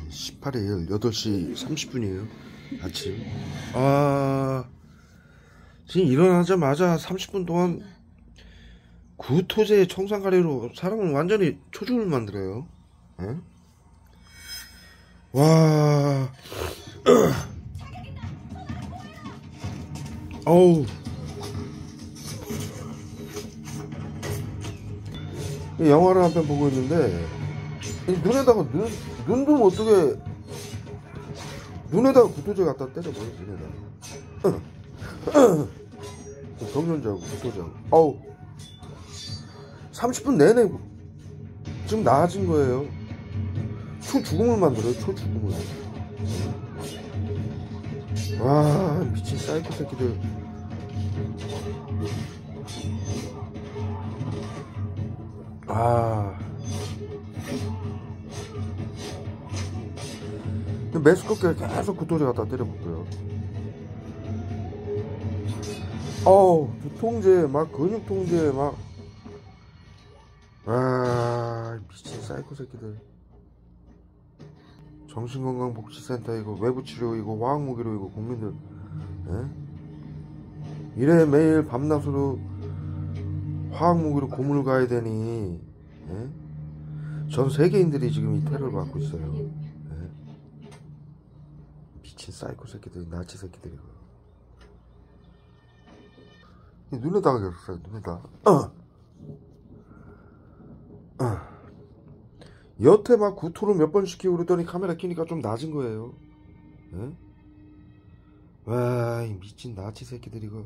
18일 8시 30분이에요 아침. 지금 일어나자마자 30분 동안 구토제 청산가리로 사람을 완전히 초죽을 만들어요. 에? 와 어우, 영화를 한 편 보고 있는데 눈에다가 눈도 못 뜨게 눈에다가 구토제 갖다 때려버려. 눈에다가 경련자하고 구토제하고 어우 30분 내내 지금 나아진 거예요. 초죽음을 만들어요. 초죽음을. 와 미친 사이코 새끼들. 메스껍게 계속 구토제 갖다 때려볼게요. 어우 두통제 막 근육통제 막 미친 사이코 새끼들. 정신건강복지센터 이거 외부치료 이거 화학무기로 이거 국민들 에? 이래 매일 밤낮으로 화학무기로 고문을 가야 되니 에? 전 세계인들이 지금 이 테러를 받고 있어요. 에? 미친 사이코 새끼들 나치 새끼들이고 눈에다가 계속 써요. 눈에다가 여태 막 구토를 몇 번 시키고 그러더니 카메라 켜니까 좀 낮은 거예요. 에? 와, 이 미친 나치 새끼들 이거.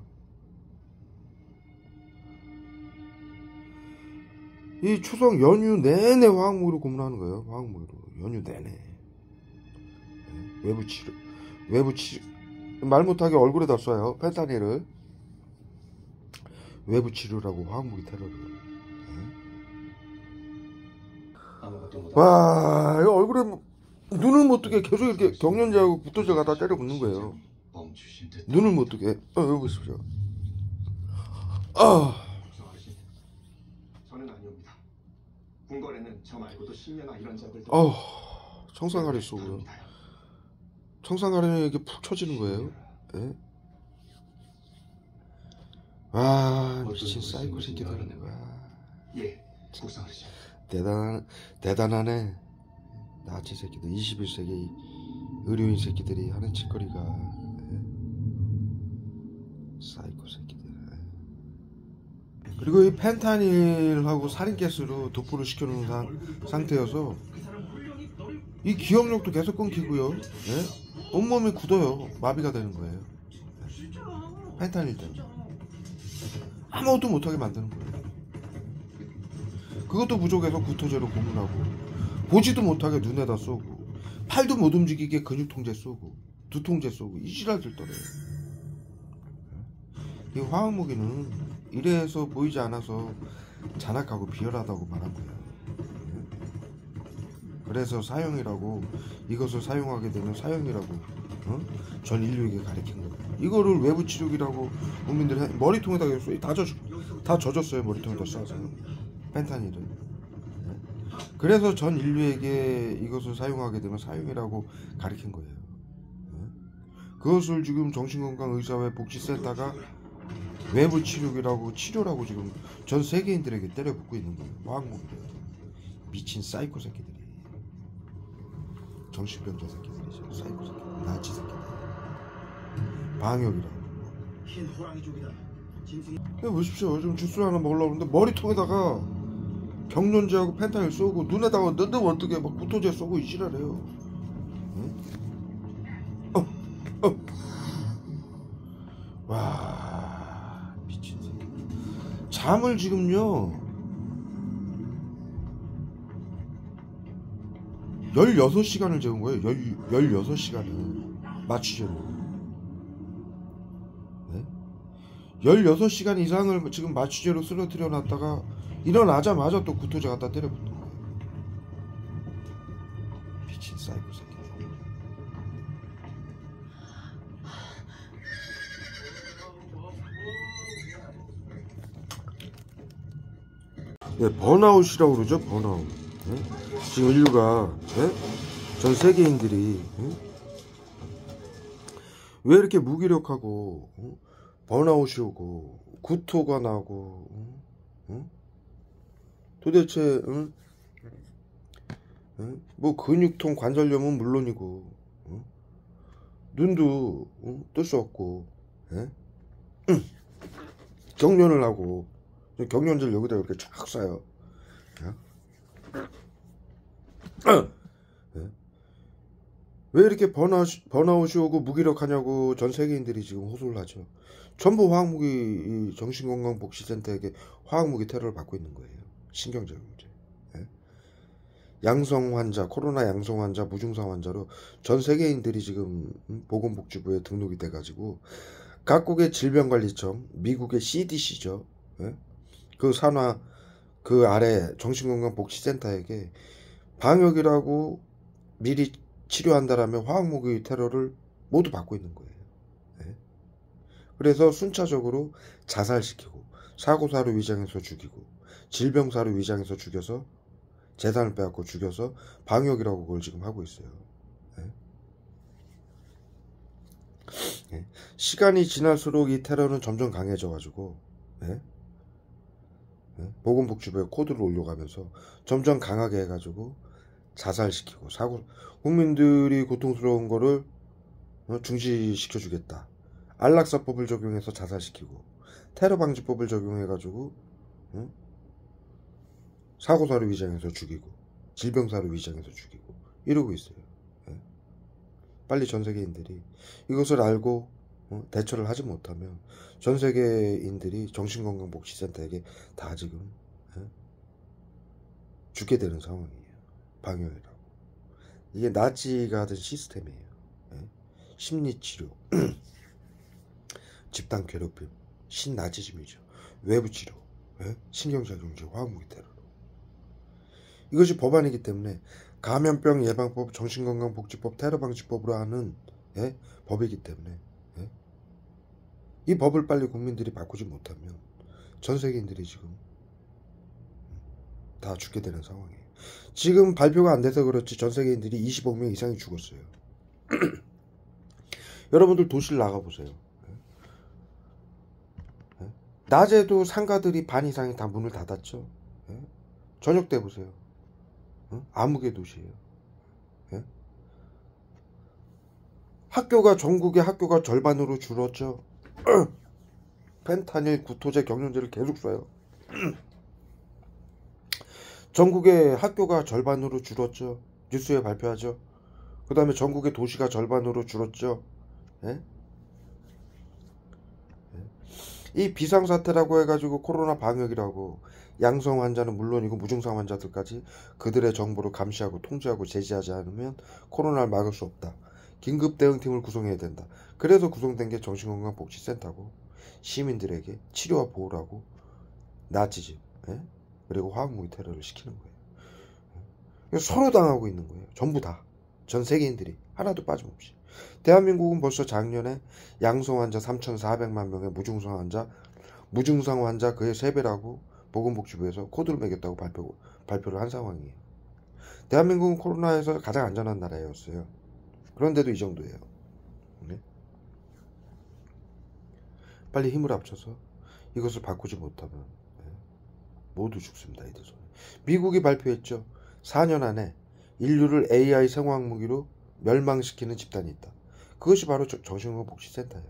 이 추석 연휴 내내 화학무기로 고문하는 거예요. 화학무기로 연휴 내내. 에? 외부치료 말 못하게 얼굴에다 쏴요. 펜타닐을. 외부치료라고 화학무기 테러를. 와, 이거 얼굴에 눈을 못 뜨게 계속 이렇게 경련자하고 구토제 갖다 때려 붙는 거예요. 눈을 못 뜨게. 여기 보십시오. 저는 아니옵니다. 궁궐에는 저 말고도 신녀나 이런 자들. 청산가리 쏘고요. 청산가리는 이렇게 푹 쳐지는 거예요. 예? 미친 사이코 새끼들. 예, 국상하시죠. 대단하네. 나치 새끼들. 21세기 의료인 새끼들이 하는 짓거리가. 사이코 새끼들. 그리고 이 펜타닐하고 살인가스로 도포를 시켜놓은 상태여서 이 기억력도 계속 끊기고요. 온몸이 굳어요. 마비가 되는 거예요. 펜타닐 때문에 아무것도 못하게 만드는 거예요. 그것도 부족해서 구토제로 고문하고 보지도 못하게 눈에다 쏘고 팔도 못 움직이게 근육통제 쏘고 두통제 쏘고 이 지랄들 떨어요. 이 화학무기는 이래서 보이지 않아서 잔악하고 비열하다고 말한 거예요. 그래서 사형이라고, 이것을 사용하게 되면 사형이라고 전 인류에게 가르친 거예요. 이거를 외부치료기라고 국민들이 머리통에다 다 젖었어요. 머리통에다 쏴서 펜타닐을. 그래서 전 인류에게 이것을 사용하게 되면 사형이라고 가르친 거예요. 그것을 지금 정신건강의사회 복지센터가 외부치료기라고 치료라고 지금 전 세계인들에게 때려붓고 있는 거예요. 화학무기를. 미친 사이코 새끼들이. 정신병자 새끼들이죠. 사이코 새끼들. 나치 새끼들. 방역이라고. 보십시오. 지금 주스 하나 먹으려고 하는데 머리통에다가 경련제하고 펜타닐 쏘고 눈에다가 눈도 못 뜨게 막 구토제 쏘고 이 지랄해요. 와 미친 새끼. 잠을 지금요 16시간을 재운 거예요. 16시간을 마취제로. 16시간 이상을 지금 마취제로 쓰러뜨려 놨다가 일어나자마자 또 구토제 갖다 때려붙는 거예요. 미친 사이코 새끼. 번아웃이라고 그러죠. 번아웃. 지금 인류가 전 세계인들이 왜 이렇게 무기력하고 번아웃이 오고 구토가 나고 도대체 뭐 근육통 관절염은 물론이고 눈도 뜰 수 없고 경련을 하고 경련제를 여기다 이렇게 쫙 쏴요. 왜 이렇게 번아웃이 오고 무기력하냐고 전 세계인들이 지금 호소를 하죠. 전부 화학무기 정신건강복지센터에게 화학무기 테러를 받고 있는 거예요. 신경질 문제. 양성 환자, 코로나 양성 환자, 무증상 환자로 전 세계인들이 지금 보건복지부에 등록이 돼가지고 각국의 질병관리청, 미국의 CDC죠. 그 산하 그 아래 정신건강복지센터에게 방역이라고 미리 치료한다라면 화학무기 테러를 모두 받고 있는 거예요. 그래서 순차적으로 자살시키고 사고사로 위장해서 죽이고 질병사로 위장해서 죽여서 재산을 빼앗고 죽여서 방역이라고 그걸 지금 하고 있어요. 시간이 지날수록 이 테러는 점점 강해져 가지고 보건복지부에 코드를 올려가면서 점점 강하게 해가지고 자살시키고 국민들이 고통스러운 거를 중지시켜주겠다. 안락사법을 적용해서 자살시키고 테러방지법을 적용해가지고 사고사로 위장해서 죽이고 질병사로 위장해서 죽이고 이러고 있어요. 빨리 전 세계인들이 이것을 알고 대처를 하지 못하면 전 세계인들이 정신건강복지센터에게 다 지금 죽게 되는 상황이에요. 방역이라고. 이게 나치가 하던 시스템이에요. 심리치료, 집단 괴롭힘, 신나치즘이죠. 외부치료, 신경작용제, 화학무기 테러. 이것이 법안이기 때문에 감염병 예방법, 정신건강복지법, 테러방지법으로 하는 법이기 때문에 이 법을 빨리 국민들이 바꾸지 못하면 전 세계인들이 지금 다 죽게 되는 상황이에요. 지금 발표가 안 돼서 그렇지 전 세계인들이 20억 명 이상이 죽었어요. 여러분들 도시를 나가보세요. 낮에도 상가들이 반 이상이 다 문을 닫았죠. 저녁 때 보세요. 암흑의 도시예요. 전국의 학교가 절반으로 줄었죠. 펜타닐, 구토제, 경련제를 계속 쏴요. 전국의 학교가 절반으로 줄었죠. 뉴스에 발표하죠. 그 다음에 전국의 도시가 절반으로 줄었죠. 이 비상사태라고 해가지고 코로나 방역이라고 양성 환자는 물론이고 무증상 환자들까지 그들의 정보를 감시하고 통제하고 제지하지 않으면 코로나를 막을 수 없다. 긴급대응팀을 구성해야 된다. 그래서 구성된 게 정신건강복지센터고 시민들에게 치료와 보호를 하고 나치즘 그리고 화학무기 테러를 시키는 거예요. 서로 당하고 있는 거예요. 전부 다. 전 세계인들이 하나도 빠짐없이. 대한민국은 벌써 작년에 양성 환자 3,400만 명의 무증상 환자 그의 3배라고 보건복지부에서 코드를 매겼다고 발표를 한 상황이에요. 대한민국은 코로나에서 가장 안전한 나라였어요. 그런데도 이 정도예요. 빨리 힘을 합쳐서 이것을 바꾸지 못하면 모두 죽습니다. 이들 손에. 미국이 발표했죠. 4년 안에 인류를 AI 생화학무기로 멸망시키는 집단이 있다. 그것이 바로 정신건강복지센터예요.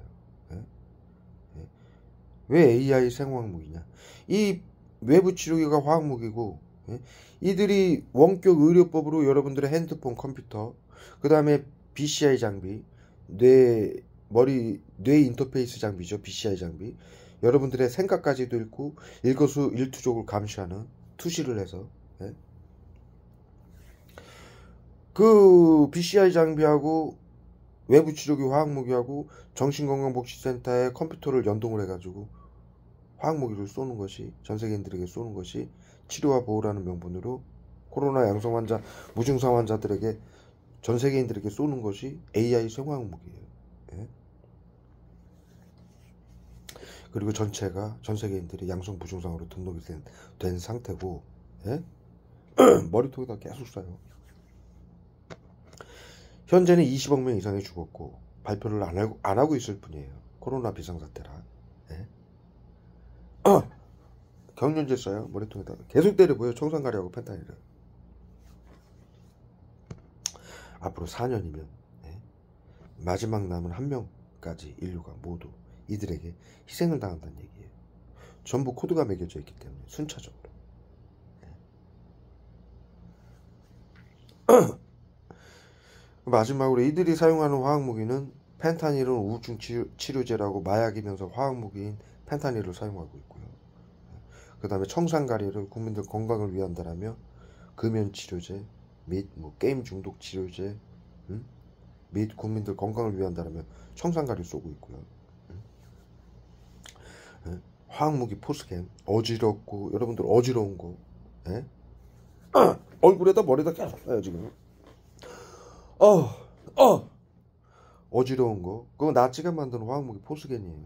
왜 AI 생화학무기냐? 이 외부 치료기가 화학무기고 이들이 원격 의료법으로 여러분들의 핸드폰, 컴퓨터, 그 다음에 BCI 장비, 뇌 인터페이스 장비죠. BCI 장비. 여러분들의 생각까지도 읽고 일거수일투족을 감시하는 투시를 해서 그 BCI 장비하고 외부 치료기 화학무기하고 정신건강복지센터에 컴퓨터를 연동을 해가지고 화학무기를 쏘는 것이 전 세계인들에게 쏘는 것이 치료와 보호라는 명분으로 코로나 양성 환자, 무증상 환자들에게 전 세계인들에게 쏘는 것이 AI 생화학무기예요. 그리고 전체가 전 세계인들이 양성 무증상으로 등록이 된 상태고 머리통에다 계속 쏴요. 현재는 20억 명 이상이 죽었고 발표를 안 하고 있을 뿐이에요. 코로나 비상사태라. 예? 경련제 써요. 머리통에다 계속 때려보여. 청산가리하고 펜타닐을. 앞으로 4년이면 마지막 남은 한 명까지 인류가 모두 이들에게 희생을 당한다는 얘기예요. 전부 코드가 매겨져 있기 때문에 순차적으로. 마지막으로 이들이 사용하는 화학무기는 펜타닐은 우울증 치료제라고 마약이면서 화학무기인 펜타닐을 사용하고 있고요. 그 다음에 청산가리를 국민들 건강을 위한다라며 금연치료제 및 게임 중독 치료제 및 국민들 건강을 위한다라며 청산가리 쏘고 있고요. 화학무기 포스겐 어지럽고 여러분들 어지러운 거 얼굴에다 머리에다 계속 쏴요 지금. 어지러운 거 그거 나치가 만든 화학무기 포스겐이에요.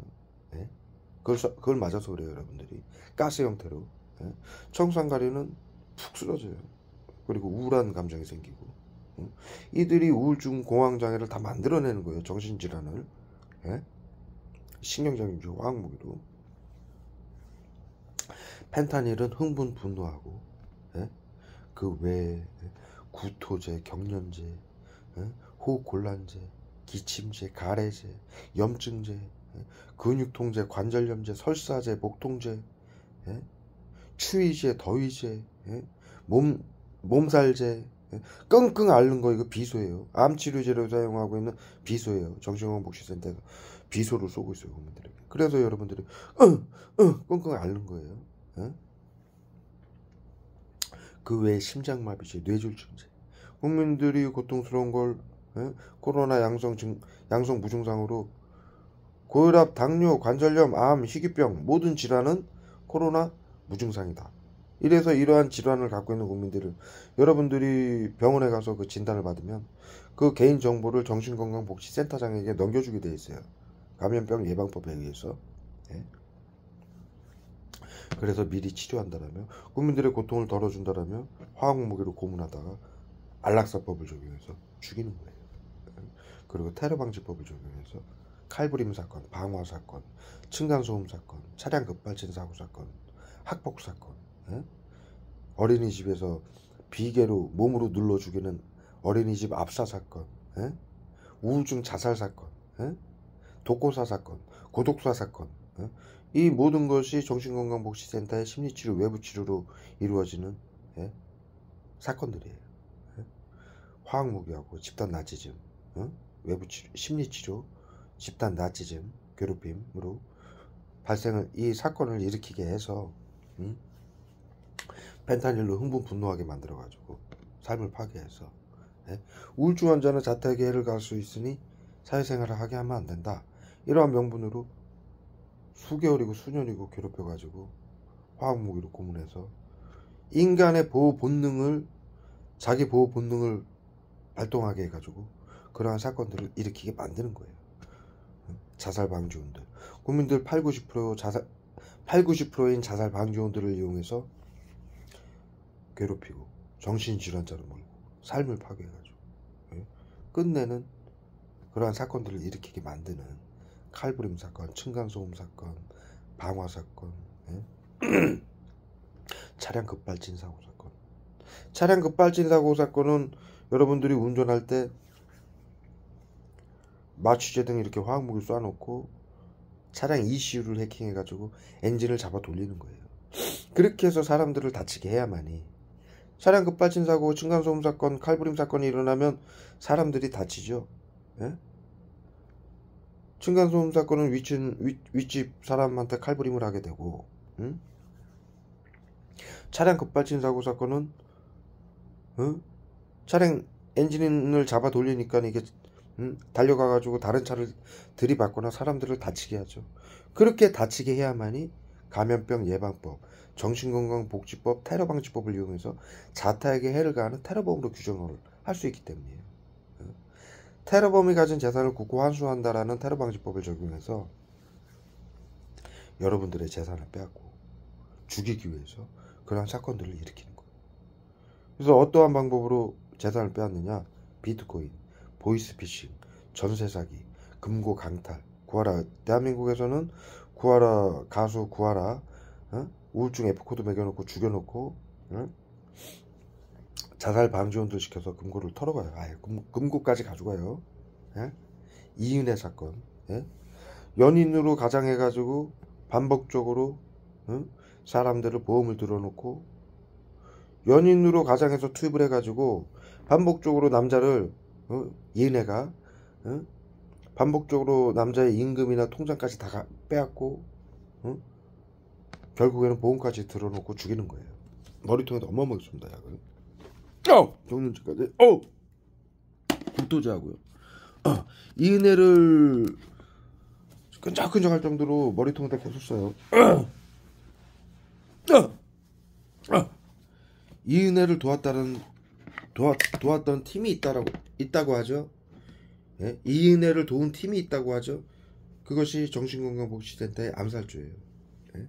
그걸 맞아서 그래요 여러분들이. 가스 형태로. 청산가리는 푹 쓰러져요. 그리고 우울한 감정이 생기고 이들이 우울증 공황장애를 다 만들어내는 거예요. 정신질환을. 신경적인 화학무기로. 펜타닐은 흥분 분노하고 그 외에 구토제, 경련제, 호흡곤란제, 기침제, 가래제, 염증제, 근육통제, 관절염제, 설사제, 목통제, 추위제, 더위제, 몸살제, 끙끙 앓는 거 이거 비소예요. 암치료제로 사용하고 있는 비소예요. 정신건강복지센터에서 비소를 쏘고 있어요 국민들에게. 그래서 여러분들이 끙끙 앓는 거예요. 그 외에 심장마비제, 뇌졸중제. 국민들이 고통스러운 걸 코로나 양성 무증상으로 고혈압, 당뇨, 관절염, 암, 희귀병 모든 질환은 코로나 무증상이다. 이래서 이러한 질환을 갖고 있는 국민들을 여러분들이 병원에 가서 그 진단을 받으면 그 개인 정보를 정신건강복지센터장에게 넘겨주게 돼 있어요. 감염병 예방법에 의해서. 그래서 미리 치료한다라며 국민들의 고통을 덜어준다라며 화학무기로 고문하다가 안락사법을 적용해서 죽이는 거예요. 그리고 테러방지법을 적용해서 칼부림 사건, 방화 사건, 층간소음 사건, 차량 급발진 사고 사건, 학폭 사건, 어린이집에서 비계로 몸으로 눌러 죽이는 어린이집 압사 사건, 우울증 자살 사건, 독고사 사건, 고독사 사건, 이 모든 것이 정신건강복지센터의 심리치료, 외부치료로 이루어지는 사건들이에요. 화학무기하고 집단 나치즘, 외부치료, 심리치료, 집단 나치즘, 괴롭힘으로 이 사건을 일으키게 해서 펜타닐로 흥분 분노하게 만들어가지고 삶을 파괴해서 우울증 환자는 자택에 해를 가할 수 있으니 사회생활을 하게 하면 안 된다. 이러한 명분으로 수개월이고 수년이고 괴롭혀가지고 화학무기로 고문해서 인간의 보호 본능을 자기 보호 본능을 발동하게 해가지고 그러한 사건들을 일으키게 만드는 거예요. 자살 방지원들 국민들 80-90%인 자살 방지원들을 이용해서 괴롭히고 정신질환자로 몰고 삶을 파괴해가지고 끝내는 그러한 사건들을 일으키게 만드는 칼부림 사건, 층간소음 사건, 방화 사건, 차량 급발진 사고 사건. 차량 급발진 사고 사건은 여러분들이 운전할 때 마취제 등 이렇게 화학무기 쏴놓고 차량 ECU를 해킹해가지고 엔진을 잡아 돌리는 거예요. 그렇게 해서 사람들을 다치게 해야만이. 차량 급발진 사고, 층간소음 사건, 칼부림 사건이 일어나면 사람들이 다치죠. 층간소음 사건은 윗집 사람한테 칼부림을 하게 되고, 차량 급발진 사고 사건은 차량 엔진을 잡아 돌리니까 이게 달려가가지고 다른 차를 들이받거나 사람들을 다치게 하죠. 그렇게 다치게 해야만이 감염병 예방법, 정신건강복지법, 테러방지법을 이용해서 자타에게 해를 가하는 테러범으로 규정을 할 수 있기 때문이에요. 테러범이 가진 재산을 국고 환수한다라는 테러방지법을 적용해서 여러분들의 재산을 빼앗고 죽이기 위해서 그러한 사건들을 일으키는 거예요. 그래서 어떠한 방법으로 재산을 빼앗느냐? 비트코인, 보이스피싱, 전세 사기, 금고 강탈, 구하라. 대한민국에서는 구하라 가수 구하라 우울증 F코드 매겨놓고 죽여놓고 자살 방지원들 시켜서 금고를 털어가요. 아예 금고까지 가져가요. 예? 이은혜 사건. 예? 연인으로 가장해가지고 반복적으로 사람들을 보험을 들어놓고 연인으로 가장해서 투입을 해가지고 반복적으로 남자를 이은혜가 반복적으로 남자의 임금이나 통장까지 다 빼앗고 결국에는 보험까지 들어놓고 죽이는 거예요. 머리통에다 어마어마하게 쏜다 약을. 정년제까지. 불도저하고요. 이은혜를 끈적끈적할 정도로 머리통에다 계속 써요. 이은혜를 도왔던 팀이 있다고 하죠. 예? 이은혜를 도운 팀이 있다고 하죠. 그것이 정신건강복지센터의 암살조예요. 예?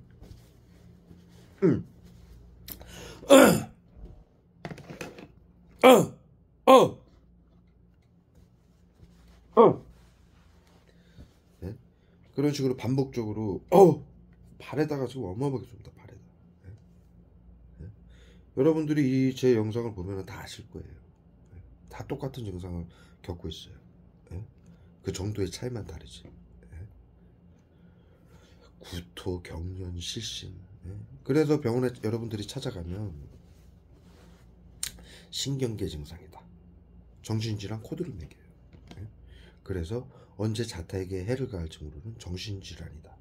예? 그런 식으로 반복적으로 발에다가 지금 어마어마하게 쏩니다. 발에다. 예? 예? 여러분들이 제 영상을 보면 다 아실 거예요. 예? 다 똑같은 증상을 겪고 있어요. 예? 그 정도의 차이만 다르지. 예? 구토, 경련, 실신. 예? 그래서 병원에 여러분들이 찾아가면 신경계 증상이다. 정신질환 코드를 매겨요. 예? 그래서 언제 자타에게 해를 가할지 모르는 정신질환이다.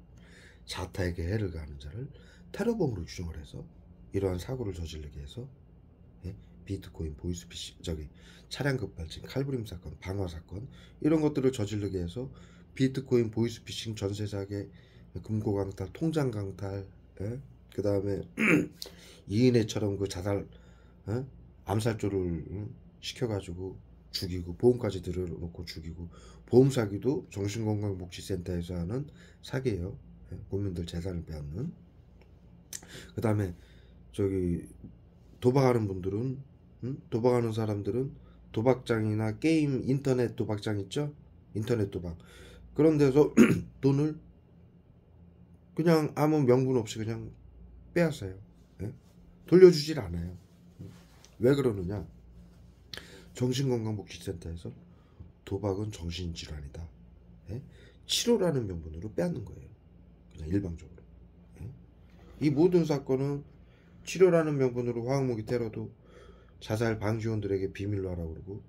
자타에게 해를 가하는 자를 테러범으로 규정을 해서 이러한 사고를 저지르게 해서 비트코인, 보이스피싱, 차량 급발진, 칼부림 사건, 방화 사건 이런 것들을 저지르게 해서 비트코인, 보이스피싱, 전세 사기, 금고 강탈, 통장 강탈, 그 다음에 이은혜처럼 그 자살, 암살조를 시켜가지고 죽이고 보험까지 들여놓고 죽이고 보험 사기도 정신건강복지센터에서 하는 사기예요. 국민들 재산을 빼앗는. 그 다음에 도박하는 분들은 도박하는 사람들은 도박장이나 게임 인터넷 도박장 있죠? 인터넷 도박 그런 데서 돈을 그냥 아무 명분 없이 그냥 빼앗아요. 예? 돌려주질 않아요. 왜 그러느냐? 정신건강복지센터에서 도박은 정신질환이다. 예? 치료라는 명분으로 빼앗는 거예요. 그냥 일방적으로. 예? 이 모든 사건은 치료라는 명분으로 화학무기 테러도 자살 방지원들에게 비밀로 하라고 그러고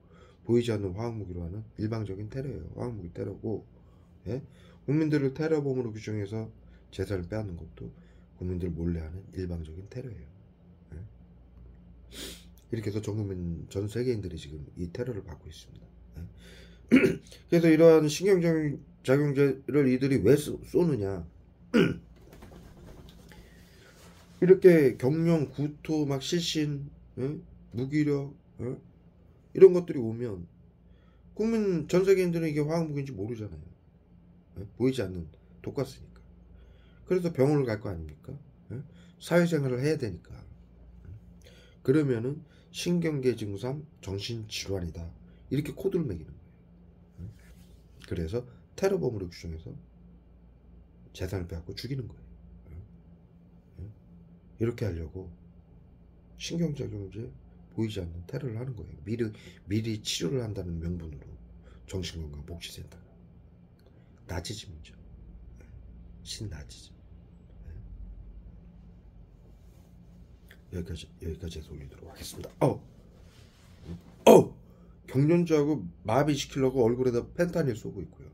보이지 않는 화학무기로 하는 일방적인 테러예요. 화학무기 테러고 예? 국민들을 테러범으로 규정해서 재산을 빼앗는 것도 국민들 몰래 하는 일방적인 테러예요. 예? 이렇게 해서 전 세계인들이 지금 이 테러를 받고 있습니다. 예? 그래서 이러한 신경작용제를 이들이 왜 쏘느냐? 이렇게 경련, 구토, 막 실신, 무기력 이런 것들이 오면 국민 전 세계인들은 이게 화학무기인지 모르잖아요. 보이지 않는 독가스니까. 그래서 병원을 갈 거 아닙니까? 사회생활을 해야 되니까. 그러면은 신경계 증상, 정신질환이다. 이렇게 코드를 매기는 거예요. 그래서 테러범으로 규정해서 재산을 빼앗고 죽이는 거예요. 이렇게 하려고 신경작용제 보이지 않는 테러를 하는 거예요. 미리 치료를 한다는 명분으로 정신건강복지센터가 나치즘이죠. 신나치즘. 여기까지 해서 올리도록 하겠습니다. 경련주하고 마비시키려고 얼굴에다 펜타닐 쏘고 있고요.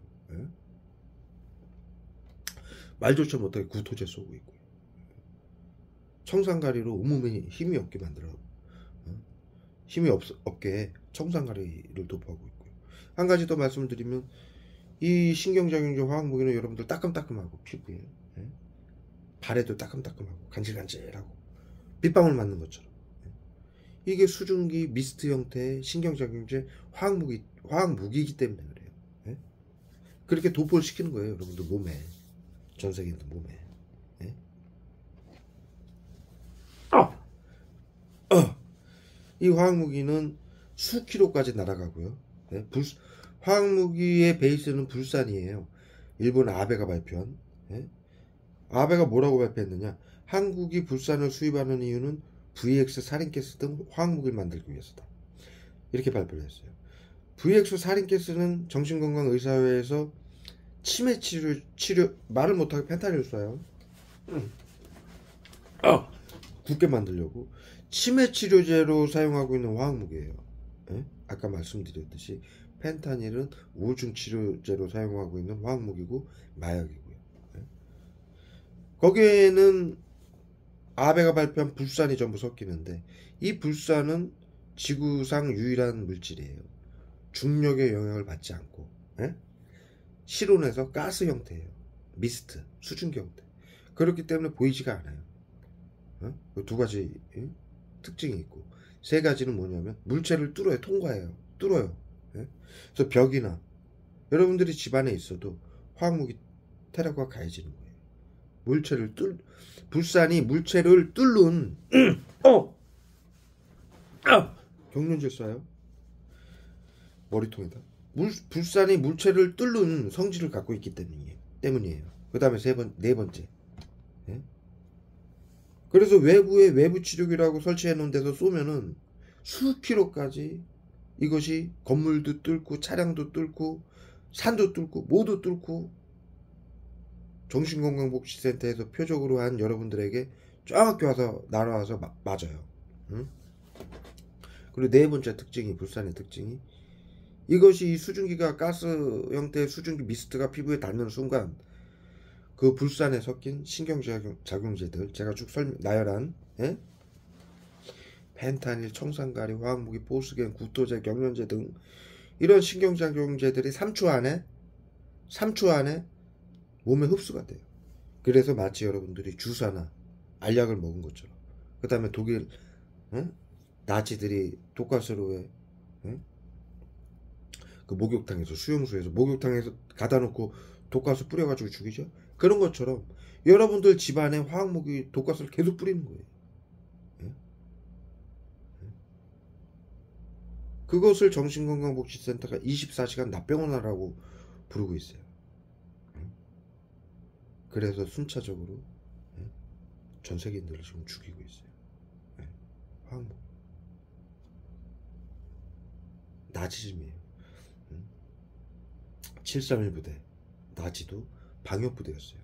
말조차 못하게 구토제 쏘고 있고요. 청산가리로 온몸에 힘이 없게 만들어 힘이 없게 청산가리를 도포하고 있고요. 한 가지 더 말씀을 드리면 이 신경작용제 화학무기는 여러분들 따끔따끔하고 피부에 발에도 따끔따끔하고 간질간질하고 빗방울 맞는 것처럼 이게 수증기 미스트 형태의 신경작용제 화학무기이기 때문에 그래요. 그렇게 도포를 시키는 거예요. 여러분들 몸에 전 세계인들 몸에. 이 화학무기는 수킬로까지 날아가고요. 예? 화학무기의 베이스는 불산이에요. 일본 아베가 발표한. 예? 아베가 뭐라고 발표했느냐? 한국이 불산을 수입하는 이유는 VX 살인가스 등 화학무기를 만들기 위해서다. 이렇게 발표를 했어요. VX 살인가스는 정신건강의사회에서 치매 치료 말을 못하게 펜타닐을 쏴요. 굳게 만들려고 치매 치료제로 사용하고 있는 화학무기예요. 예? 아까 말씀드렸듯이 펜타닐은 우울증 치료제로 사용하고 있는 화학무기고 마약이고요. 예? 거기에는 아베가 발표한 불산이 전부 섞이는데 이 불산은 지구상 유일한 물질이에요. 중력의 영향을 받지 않고 예? 실온에서 가스 형태예요. 미스트, 수증기 형태. 그렇기 때문에 보이지가 않아요. 두 가지 특징이 있고 세 가지는 뭐냐면 물체를 뚫어요. 통과해요. 뚫어요. 그래서 벽이나 여러분들이 집안에 있어도 화학무기 테러가 가해지는 거예요. 불산이 물체를 뚫는 경련제 쏴요. 머리통에다. 불산이 물체를 뚫는 성질을 갖고 있기 때문이에요. 그 다음에 네 번째. 예? 그래서 외부에 외부 치료기라고 설치해 놓은 데서 쏘면은 수킬로까지 이것이 건물도 뚫고 차량도 뚫고 산도 뚫고 모두 뚫고 정신건강복지센터에서 표적으로 한 여러분들에게 정확히 와서 날아와서 맞아요. 응? 그리고 네 번째 특징이 불산의 특징이 이것이 이 수증기가 가스 형태의 수증기 미스트가 피부에 닿는 순간 그 불산에 섞인 신경작용제들 제가 쭉 나열한 예? 펜타닐, 청산가리, 화학무기, 보스겐, 구토제, 경련제 등 이런 신경작용제들이 3초 안에 몸에 흡수가 돼요. 그래서 마치 여러분들이 주사나 알약을 먹은 것처럼. 그 다음에 독일 나치들이 독가스로 그 목욕탕에서 수용소에서 목욕탕에서 가다 놓고 독가스 뿌려가지고 죽이죠. 그런 것처럼 여러분들 집안에 화학무기 독가스를 계속 뿌리는 거예요. 그것을 정신건강복지센터가 24시간 납병원하라고 부르고 있어요. 그래서 순차적으로 전 세계인들을 지금 죽이고 있어요. 화학무기. 나치즘이에요. 731 부대 나치도 방역부대였어요.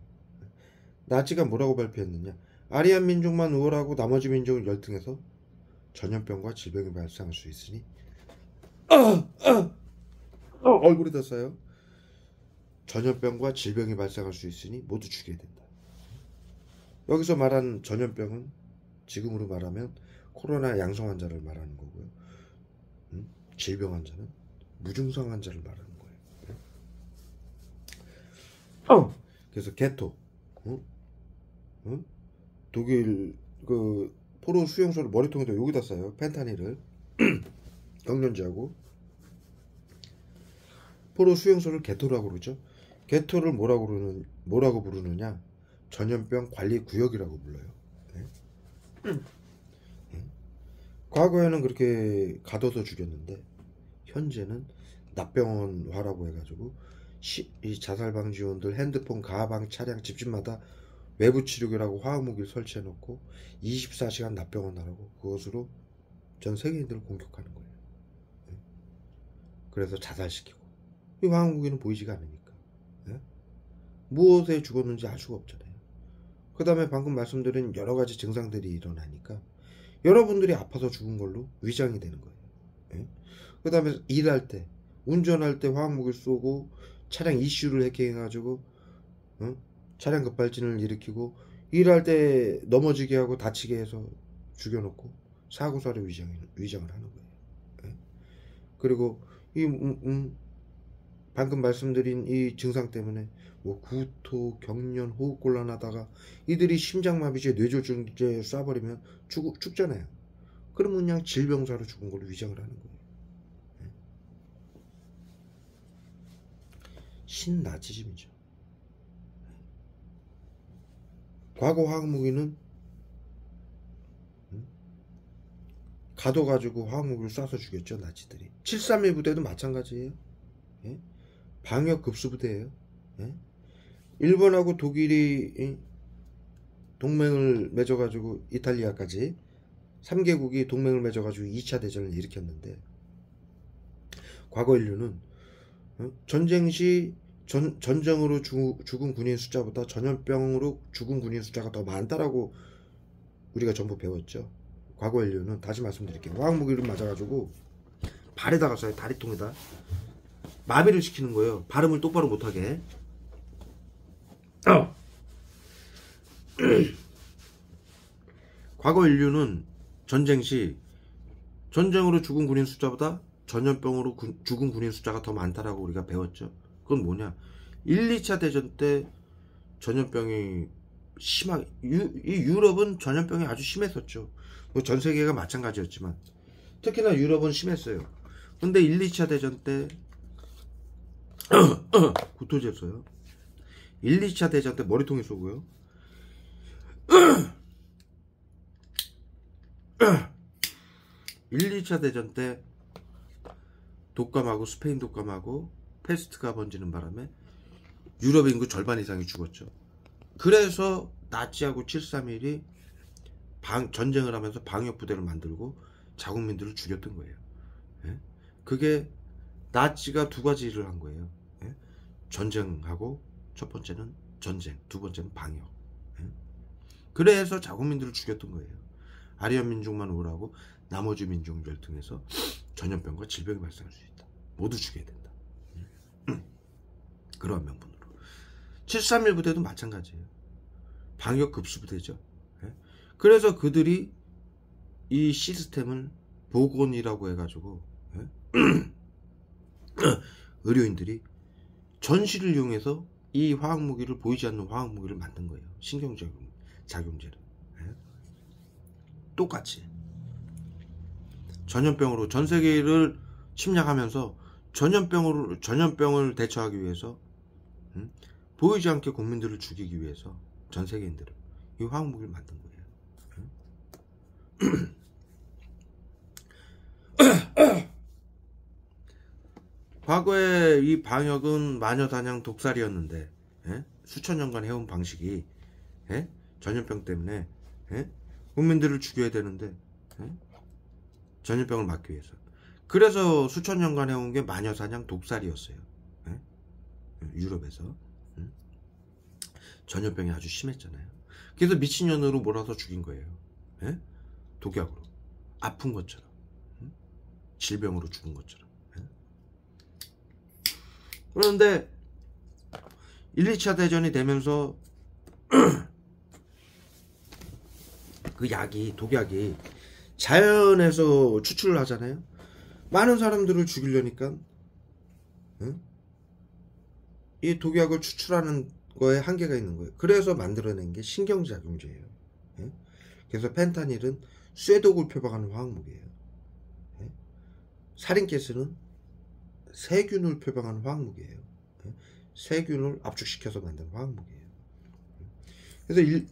나치가 뭐라고 발표했느냐? 아리안 민족만 우월하고 나머지 민족은 열등해서 전염병과 질병이 발생할 수 있으니 얼굴에다 써요. 전염병과 질병이 발생할 수 있으니 모두 죽여야 된다. 여기서 말하는 전염병은 지금으로 말하면 코로나 양성 환자를 말하는 거고요. 질병 환자는 무증상 환자를 말하는 거예요. 그래서 게토, 독일 그 포로 수용소를 머리통에다 여기다 써요. 펜타닐을 경련제하고 포로 수용소를 게토라고 그러죠. 게토를 뭐라고 부르느냐? 전염병 관리 구역이라고 불러요. 과거에는 그렇게 가둬서 죽였는데 현재는 납병원화라고 해가지고 이 자살방지원들 핸드폰, 가방, 차량, 집집마다 외부 치료기라고 화학무기를 설치해놓고 24시간 납병원화라고 그것으로 전 세계인들을 공격하는 거예요. 그래서 자살시키고 이 화학무기는 보이지가 않으니까 무엇에 죽었는지 알 수가 없잖아요. 그 다음에 방금 말씀드린 여러가지 증상들이 일어나니까 여러분들이 아파서 죽은 걸로 위장이 되는 거예요. 그 다음에 일할 때 운전할 때 화학무기를 쏘고 차량 이슈를 해킹해가지고 차량 급발진을 일으키고 일할 때 넘어지게 하고 다치게 해서 죽여놓고 사고사를 위장을 하는 거예요. 그리고 이 방금 말씀드린 이 증상 때문에 뭐 구토, 경련, 호흡곤란하다가 이들이 심장마비제, 뇌졸중제 쏴버리면 죽잖아요. 그러면 그냥 질병사로 죽은 걸로 위장을 하는 거예요. 신나치즘이죠. 과거 화학무기는 가둬가지고 화학무기를 쏴서 죽였죠, 나치들이. 731 부대도 마찬가지예요. 예? 방역 급수부대예요. 예? 일본하고 독일이 동맹을 맺어가지고 이탈리아까지 3개국이 동맹을 맺어가지고 2차 대전을 일으켰는데, 과거 인류는 전쟁 시 전쟁으로 죽은 군인 숫자보다 전염병으로 죽은 군인 숫자가 더 많다라고 우리가 전부 배웠죠. 과거 인류는, 다시 말씀드릴게요, 화학무기를 맞아가지고 발에다가 쏴요. 다리통에다 마비를 시키는 거예요. 발음을 똑바로 못하게. 과거 인류는 전쟁 시 전쟁으로 죽은 군인 숫자보다 전염병으로 죽은 군인 숫자가 더 많다라고 우리가 배웠죠. 그건 뭐냐, 1, 2차 대전 때 전염병이 심하게, 이 유럽은 전염병이 아주 심했었죠. 뭐 전 세계가 마찬가지였지만 특히나 유럽은 심했어요. 근데 1, 2차 대전 때 구토제였어요. 1, 2차 대전 때 머리통에 쏘고요. 1, 2차 대전 때 독감하고 스페인 독감하고 패스트가 번지는 바람에 유럽 인구 절반 이상이 죽었죠. 그래서 나치하고 731이 전쟁을 하면서 방역부대를 만들고 자국민들을 죽였던 거예요. 예? 그게 나치가 두 가지 일을 한 거예요. 예? 전쟁하고, 첫 번째는 전쟁, 두 번째는 방역. 예? 그래서 자국민들을 죽였던 거예요. 아리안 민족만 오라고 나머지 민족 열등해서 전염병과 질병이 발생할 수 있다. 모두 죽여야 된다. 그러한 명분으로. 731 부대도 마찬가지예요. 방역 급수부대죠. 예? 그래서 그들이 이 시스템을 보건이라고 해가지고, 예? 의료인들이 전시를 이용해서 이 화학무기를, 보이지 않는 화학무기를 만든 거예요. 신경작용제를. 예? 똑같이 전염병으로 전 세계를 침략하면서 전염병을 대처하기 위해서, 보이지 않게 국민들을 죽이기 위해서 전 세계인들은 이 화학무기를 만든 거예요. 과거에 이 방역은 마녀사냥 독살이었는데, 예? 수천 년간 해온 방식이, 예? 전염병 때문에, 예? 국민들을 죽여야 되는데, 예? 전염병을 막기 위해서. 그래서 수천 년간 해온 게 마녀사냥 독살이었어요. 예? 유럽에서. 전염병이 아주 심했잖아요. 그래서 미친년으로 몰아서 죽인 거예요. 예? 독약으로. 아픈 것처럼. 질병으로 죽은 것처럼. 예? 그런데 1, 2차 대전이 되면서 그 독약이 자연에서 추출을 하잖아요. 많은 사람들을 죽이려니까, 응? 이 독약을 추출하는 거에 한계가 있는 거예요. 그래서 만들어낸 게 신경작용제예요. 응? 그래서 펜타닐은 쇠독을 표방하는 화학무기예요. 응? 사린가스는 세균을 표방하는 화학무기예요. 응? 세균을 압축시켜서 만든 화학무기예요. 그래서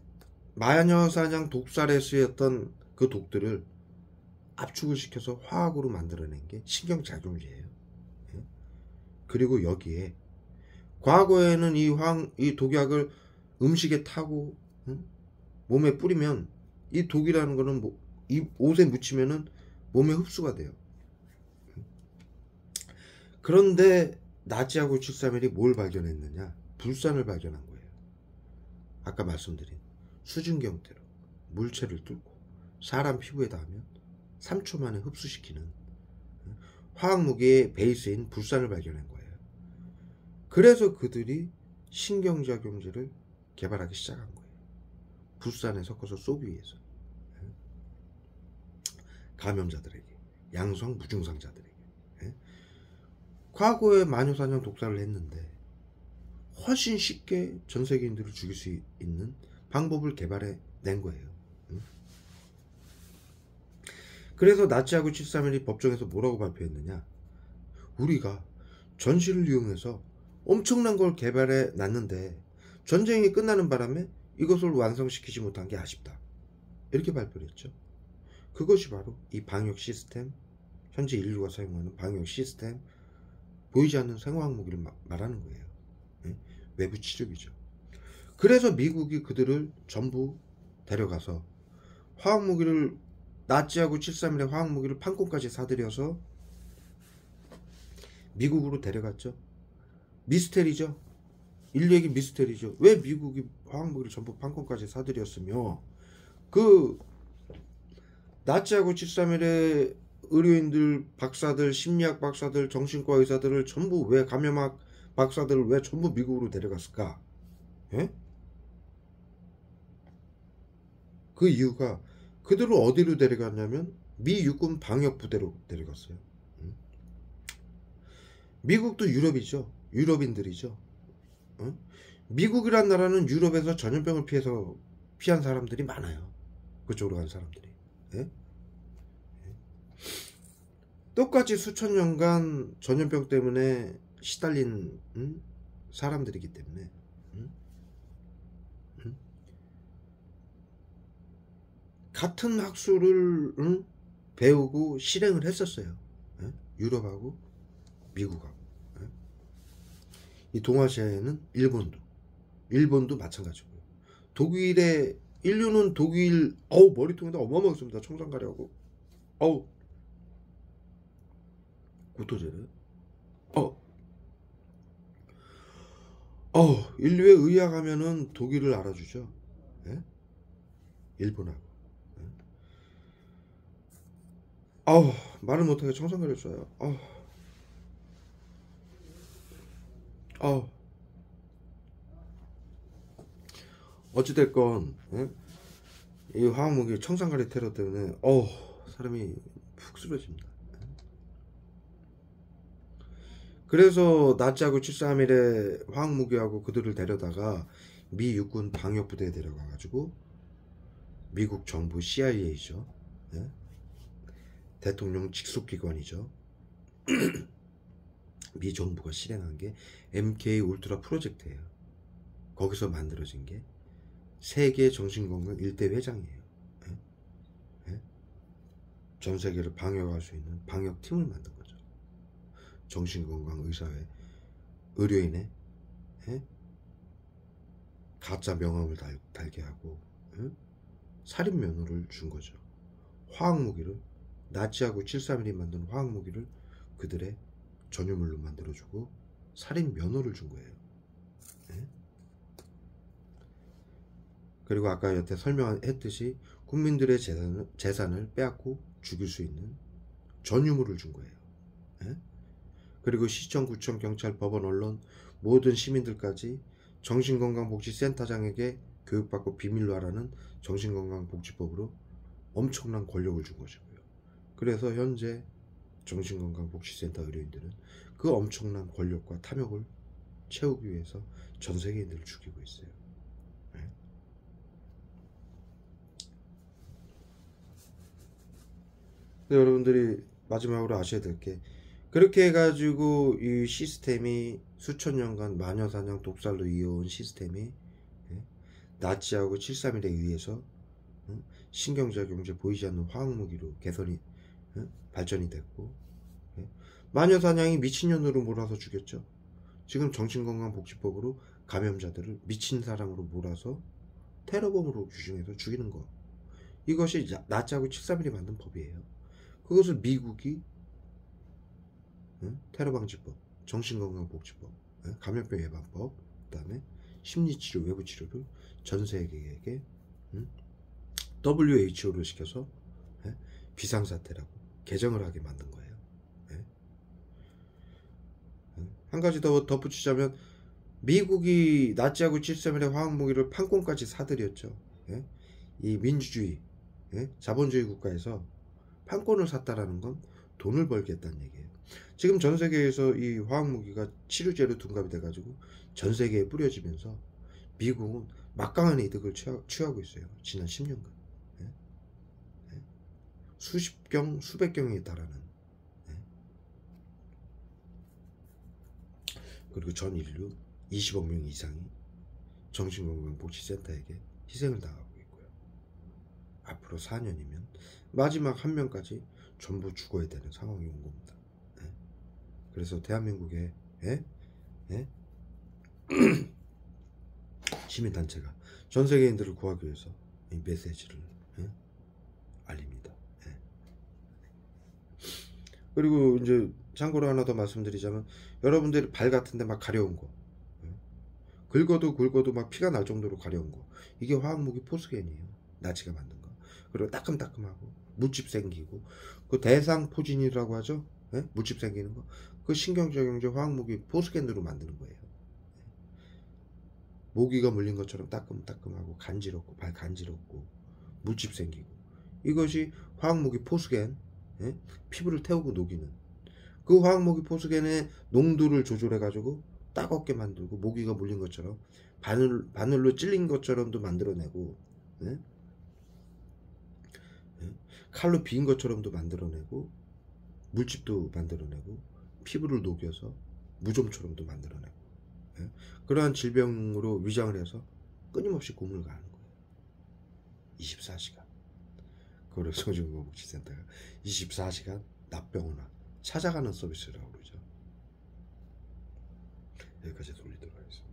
마녀사냥 독살에 쓰였던 그 독들을 압축을 시켜서 화학으로 만들어낸 게 신경작용제예요. 그리고 여기에 과거에는 이 독약을 음식에 타고, 몸에 뿌리면 이 독이라는 거는 이 옷에 묻히면은 몸에 흡수가 돼요. 그런데 나치하고 731이 뭘 발견했느냐? 불산을 발견한 거예요. 아까 말씀드린 수증기 형태로 물체를 뚫고 사람 피부에 닿으면 3초 만에 흡수시키는 화학무기의 베이스인 불산을 발견한 거예요. 그래서 그들이 신경작용제를 개발하기 시작한 거예요. 불산에 섞어서 쏘기 위해서. 감염자들에게, 양성 무증상자들에게. 과거에 마녀사냥 독살을 했는데 훨씬 쉽게 전 세계인들을 죽일 수 있는 방법을 개발해 낸 거예요. 그래서 나치하고 731이 법정에서 뭐라고 발표했느냐? 우리가 전시를 이용해서 엄청난 걸 개발해 놨는데 전쟁이 끝나는 바람에 이것을 완성시키지 못한 게 아쉽다. 이렇게 발표를 했죠. 그것이 바로 이 방역 시스템, 현재 인류가 사용하는 방역 시스템, 보이지 않는 생화학 무기를 말하는 거예요. 예? 외부 치료기죠. 그래서 미국이 그들을 전부 데려가서 화학 무기를, 나치하고 731의 화학 무기를 판권까지 사들여서 미국으로 데려갔죠. 미스테리죠. 인류에게 미스테리죠. 왜 미국이 화학 무기를 전부 판권까지 사들였으며 그 나치하고 731의 의료인들, 박사들, 심리학 박사들, 정신과 의사들을 전부 왜, 감염학 박사들을 왜 전부 미국으로 데려갔을까? 예? 그 이유가 그들을 어디로 데려갔냐면 미 육군 방역 부대로 데려갔어요. 미국도 유럽이죠. 유럽인들이죠. 미국이란 나라는 유럽에서 전염병을 피한 사람들이 많아요. 그쪽으로 간 사람들이. 예? 똑같이 수천 년간 전염병 때문에 시달린 사람들이기 때문에 같은 학술을 배우고 실행을 했었어요. 예? 유럽하고 미국하고. 예? 이 동아시아에는 일본도 마찬가지고요. 독일의 인류는 독일, 머리통에다 어마어마했습니다. 청산가리하고 구토제를. 인류에 의학하면은 독일을 알아주죠. 예? 일본하고. 예? 말을 못하게 청산가리를 쏴요. 어찌됐건, 예? 이 화학무기 청산가리 테러 때문에 사람이 푹 쓰러집니다. 그래서 나치하고 731의 화학무기하고 그들을 데려다가 미 육군 방역부대에 데려가가지고 미국 정부 CIA죠. 예? 대통령 직속기관이죠. 미 정부가 실행한 게 MK 울트라 프로젝트예요. 거기서 만들어진 게 세계 정신건강 1대 회장이에요. 예? 예? 전 세계를 방역할 수 있는 방역팀을 만든 거죠. 정신건강 의사회, 의료인의 가짜 명함을 달게 하고 살인 면허를 준 거죠. 화학무기를, 나치하고 731이 만든 화학무기를 그들의 전유물로 만들어주고 살인 면허를 준 거예요. 그리고 아까 여태 설명했듯이 국민들의 재산을 빼앗고 죽일 수 있는 전유물을 준 거예요. 그리고 시청, 구청, 경찰, 법원, 언론, 모든 시민들까지 정신건강복지센터장에게 교육받고 비밀로 하라는 정신건강복지법으로 엄청난 권력을 준 것이고요. 그래서 현재 정신건강복지센터 의료인들은 그 엄청난 권력과 탐욕을 채우기 위해서 전 세계인들을 죽이고 있어요. 근데 여러분들이 마지막으로 아셔야 될 게, 그렇게 해가지고 이 시스템이 수천 년간 마녀사냥 독살로 이어온 시스템이 나치하고 731에 의해서 신경작용제 보이지 않는 화학무기로 발전이 됐고, 마녀사냥이 미친년으로 몰아서 죽였죠. 지금 정신건강복지법으로 감염자들을 미친 사람으로 몰아서 테러범으로 규정해서 죽이는 거, 이것이 나치하고 731이 만든 법이에요. 그것을 미국이 테러방지법, 정신건강복지법, 감염병 예방법, 그 다음에 심리치료, 외부치료를 전 세계에게 WHO를 시켜서 비상사태라고 개정을 하게 만든 거예요. 한 가지 더 덧붙이자면, 미국이 나치하고 731의 화학무기를 판권까지 사들였죠. 이 민주주의, 자본주의 국가에서 판권을 샀다라는 건 돈을 벌겠다는 얘기예요. 지금 전 세계에서 이 화학무기가 치료제로 둔갑이 돼가지고 전 세계에 뿌려지면서 미국은 막강한 이득을 취하고 있어요. 지난 10년간. 수십경, 수백경에 달하는. 그리고 전 인류 20억 명 이상이 정신건강복지센터에게 희생을 당하고 있고요. 앞으로 4년이면 마지막 한 명까지 전부 죽어야 되는 상황이 온 겁니다. 예? 그래서 대한민국에 예? 예? 시민단체가 전 세계인들을 구하기 위해서 이 메시지를 예? 알립니다. 예. 그리고 이제 참고로 하나 더 말씀드리자면 여러분들이 발 같은데 막 가려운 거 예? 긁어도 막 피가 날 정도로 가려운 거 이게 화학무기 포스겐이에요. 나치가 만든 거. 그리고 따끔따끔하고 물집 생기고 그 대상포진이라고 하죠. 예? 물집 생기는 거. 그 신경적용제 화학무기 포스겐으로 만드는 거예요. 모기가 물린 것처럼 따끔따끔하고 간지럽고 발 간지럽고 물집 생기고 이것이 화학무기 포스겐 예? 피부를 태우고 녹이는 그 화학무기 포스겐의 농도를 조절해 가지고 따갑게 만들고 모기가 물린 것처럼 바늘로 찔린 것처럼도 만들어내고 예? 예? 칼로 비인 것처럼도 만들어내고 물집도 만들어내고 피부를 녹여서 무좀처럼도 만들어내고 예? 그러한 질병으로 위장을 해서 끊임없이 고문을 가는 거예요. 24시간. 그걸 소중건강복지센터가 24시간 납병원아 찾아가는 서비스라고 그러죠. 여기까지 돌리도록 하겠습니다.